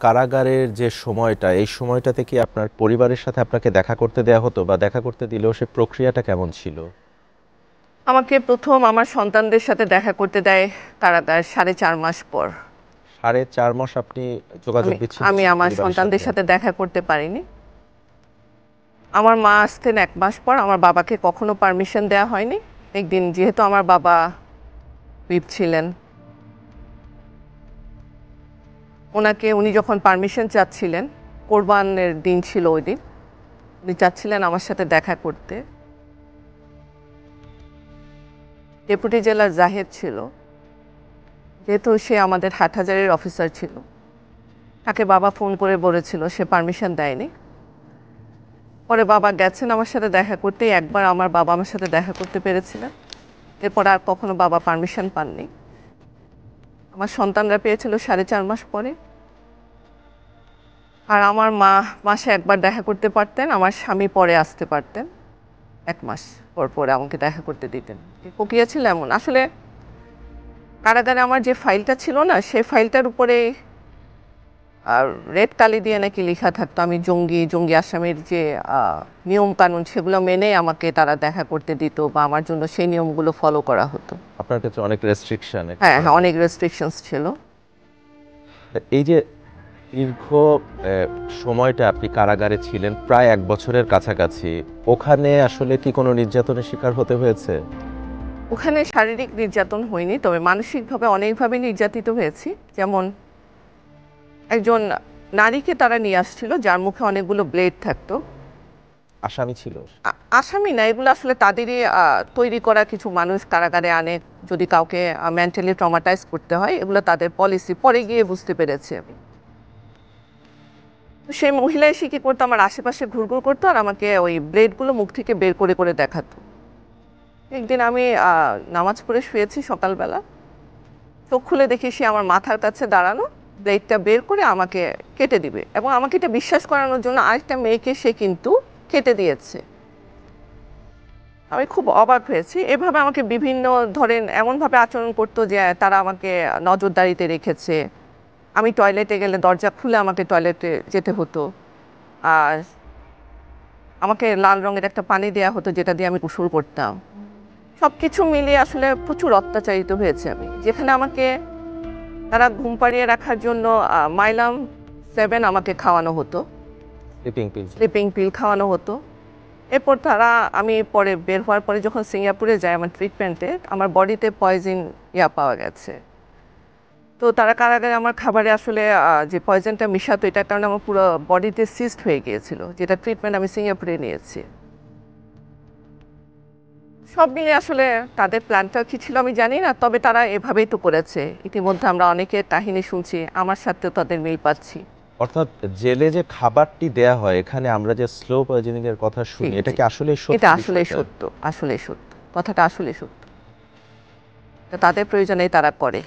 কারাগারের যে সময়টা, এই সময়টাতে কি আপনার পরিবারের সাথে আপনাকে দেখা করতে দেয়া হতো, বা দেখা করতে দিলেও সে প্রক্রিয়াটা কেমন ছিল? আমাকে প্রথম আমার সন্তানদের সাথে দেখা করতে দেয় কারাগার 4.5 মাস পর। 4.5 মাস আপনি যোগাযোগ আমি বিচ্ছিন্ন আমি ছিলেন আমার পরিবারের সন্তানদের সাথে? সাথে দেখা করতে পারিনি। আমার মা আসতেন 1 মাস পর। আমার বাবাকে কখনো পারমিশন দেওয়া হয়নি। একদিন যেহেতু আমার বাবা হুইপ ছিলেন, উনি যখন পারমিশন চাচ্ছিলেন, কোরবানের দিন ছিল ওই দিন, উনি চাচ্ছিলেন আমার সাথে দেখা করতে। ডেপুটি জেলার জাহেদ ছিল, যেহেতু সে আমাদের হাটহাজারীর অফিসার ছিল, তাকে বাবা ফোন করে বলেছিল, সে পারমিশন দেয়নি। পরে বাবা গেছেন আমার সাথে দেখা করতে, একবার আমার বাবা আমার সাথে দেখা করতে পেরেছিলেন। এরপর আর কখনো বাবা পারমিশন পাননি। আমার সন্তানরা পেয়েছিল 4.5 মাস পরে। আর আমার মা মাসে একবার দেখা করতে পারতেন, আমার স্বামী পরে আসতে পারতেন, 1 মাস পর পরে আমাকে দেখা করতে দিতেন। প্রক্রিয়া ছিল এমন। আসলে কারাগারে আমার যে ফাইলটা ছিল না, সেই ফাইলটার উপরে আর রেড কালি দিয়ে নাকি লেখা থাকতো আমি জঙ্গি আসামির যে নিয়ম কানুন, সেগুলো মেনে আমাকে তারা দেখা করতে দিত, বা আমার জন্য সেই নিয়মগুলো ফলো করা হতো। আপনার ক্ষেত্রে অনেক রেস্ট্রিকশন হ্যাঁ, করা হ্যাঁ, অনেক হতো। রেস্ট্রিকশনস ছিল। এই যে দীর্ঘ সময়টা আপনি কারাগারে ছিলেন, প্রায় 1 বছরের কাছাকাছি, ওখানে আসলে কি কোনো নির্যাতনের শিকার হতে হয়েছে? ওখানে শারীরিক নির্যাতন হয়নি, তবে মানসিকভাবে অনেকভাবে নির্যাতিত হয়েছি। যেমন একজন নারীকে তারা নিয়ে আসছিল, যার মুখে অনেকগুলো ব্লেড থাকতো। আসামি ছিল? আসামি না, এগুলো আসলে তাদেরই তৈরি করা কিছু মানুষ কারাগারে আনে, যদি কাউকে মেন্টালি ট্রমাটাইজ করতে হয়। এগুলো তাদের পলিসি, পরে গিয়ে বুঝতে পেরেছি আমি। তো সেই মহিলা এসে কি করতো, আমার আশেপাশে ঘুরঘুর করতো, আর আমাকে ওই ব্লেডগুলো মুখ থেকে বের করে করে দেখাতো। একদিন আমি নামাজ পড়ে শুয়েছি সকালবেলা, চোখ খুলে দেখি সে আমার মাথার কাছে দাঁড়ানো, ব্লেডটা বের করে আমাকে কেটে দিবে, এবং আমাকে এটা বিশ্বাস করানোর জন্য আরেকটা মেয়েকে সে কিন্তু কেটে দিয়েছে। আমি খুব অবাক হয়েছি। এভাবে আমাকে বিভিন্ন, ধরেন এমনভাবে আচরণ করতো যে তারা আমাকে নজরদারিতে রেখেছে। আমি টয়লেটে গেলে দরজা খুলে আমাকে টয়লেটে যেতে হতো। আর আমাকে লাল রঙের একটা পানি দেয়া হতো, যেটা দিয়ে আমি গোসল করতাম। সবকিছু মিলিয়ে আসলে প্রচুর অত্যাচারিত হয়েছে আমি। যেখানে আমাকে তারা ঘুম পাড়িয়ে রাখার জন্য মাইলাম 7 আমাকে খাওয়ানো হতো, স্লিপিং পিলস? স্লিপিং পিল খাওয়ানো হতো। এরপর আমি পরে বের হওয়ার পরে যখন সিঙ্গাপুরে যাই আমার ট্রিটমেন্টে, আমার বডিতে পয়জন পাওয়া গেছে। তো তারা কারাগারে আমার খাবারে আসলে যে পয়জনটা মিশাতো, এটার কারণে আমার পুরো বডিতে সিস্ট হয়ে গিয়েছিল, যেটা ট্রিটমেন্ট আমি সিঙ্গাপুরে নিয়েছি। সব মিলে আসলে তাদের প্ল্যানটা কি ছিল আমি জানি না, তবে তারা এভাবেই তো করেছে। ইতিমধ্যে আমরা অনেকের কাহিনী শুনছি, আমার সাথেও তাদের মিল পাচ্ছি। অর্থাৎ জেলে যে খাবারটি দেয়া হয়, এখানে আমরা যে স্লো পয়জনিং এর কথা জি, শুনি, এটা জি, কি আসলেই এটা সত্যি আসলেই বিষয়টা? সত্য, আসলেই সত্য, কথাটা আসলেই সত্য। তাদের প্রয়োজনেই তারা করে।